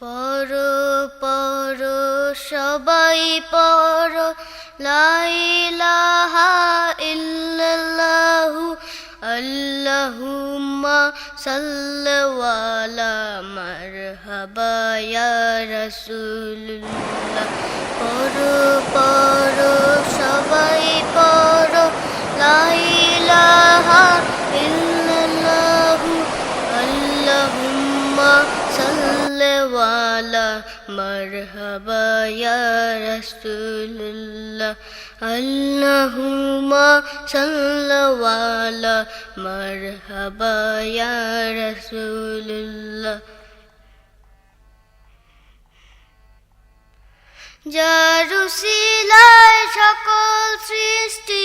পড়ো পড়ো সবাই পড়ো লা ইলাহা ইল্লাল্লাহু আল্লাহুম্মা সাল্লি আলা মারহাবা ইয়া রাসূলুল্লাহ। পড়ো পড়ো সবাই পড়ো লা ইলাহা ইল্লাল্লাহু আল্লাহুম্মা সাল্লি আলা মারহাবা ইয়া রাসূলুল্লাহ। আল্লাহুম্মা সাল্লি আলা মারহাবা ইয়া রাসূলুল্লাহ। যার উসিলায় সকল সৃষ্টি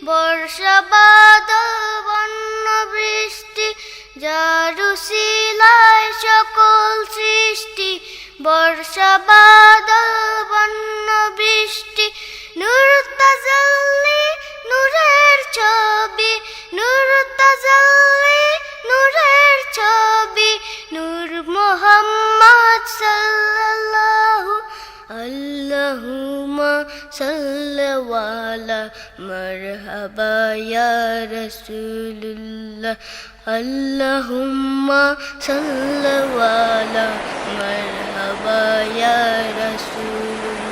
বর্ষা বাদল বন্য বৃষ্টি, যার উসিলায় সকল সৃষ্টি বর্ষা বাদল বন্য বৃষ্টি। নূর তাজাল্লি নূরের ছবি, নূর তাজাল্লি নূরের ছবি, নূর মুহাম্মদ সাল্লাল্লাহু আল্লাহুম্মা সাল্লি আলা মারহাবা ইয়া রাসূলুল্লাহ। আল্লাহুম্মা সাল্লি আলা মারহাবা ইয়া রাসূলুল্লাহ।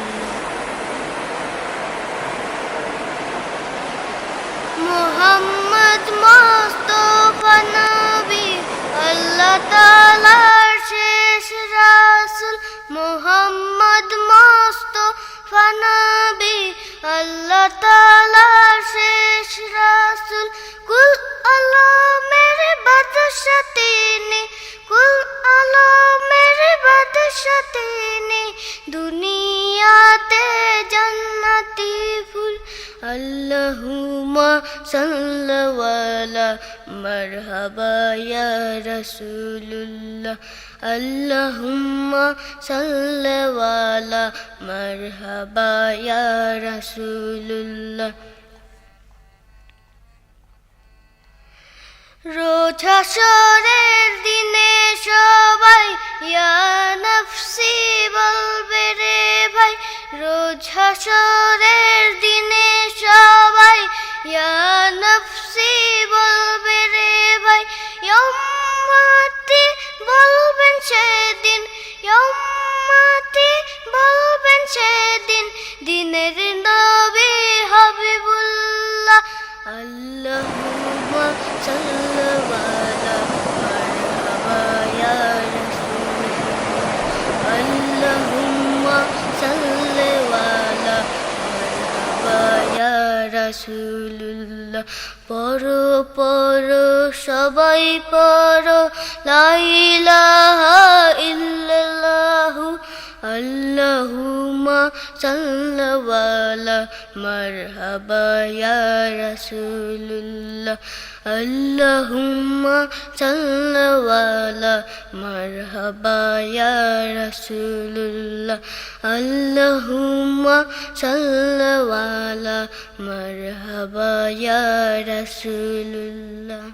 মুহাম্মদ মুস্তাফা নবী আল্লাহ তাআলার শেষ রাসূল। মুহাম্মদ মুস্তাফা নবী আল্লাহ তাআলার শেষ রাসূল। কুল আলমের বাদশা তিনি, কুল আলমের বাদশা তিনি, দুনিয়াতে জান্নাতি ফুল। আল্লাহুম্মা সাল্লি আলা মারহাবা ইয়া রাসূলুল্লাহ। আল্লাহুম্মা সাল্লি আলা মারহাবা ইয়া রাসূলুল্লাহ। রোজ হাশরের দিনে সবাই ইয়া নফসি বলবে রে ভাই, রোজ হাশরের দিনে সবাই ইয়া নফসি বলবে রে ভাই। ইয়া উম্মতি বলবেন সেদিন, ইয়া উম্মতি বলবেন সেদিন, দিনের নবী হাবিবুল্লাহ। আল্লাহুম্মা সাল্লি আলা মারহাবা ইয়া রাসূলুল্লাহ। আল্লাহুম্মা সাল্লি আলা মারহাবা ইয়া রাসূলুল্লাহ। পড়ো পড়ো সবাই পড়ো লা ইলাহা ইল্লাল্লাহু আল্লাহুম্মা সাল্লি আলা মারহাবা ইয়া রাসূলুল্লাহ। আল্লাহুম্মা সাল্লি আলা মারহাবা ইয়া রাসূলুল্লাহ। আল্লাহুম্মা সাল্লি আলা মারহাবা ইয়া রাসূলুল্লাহ।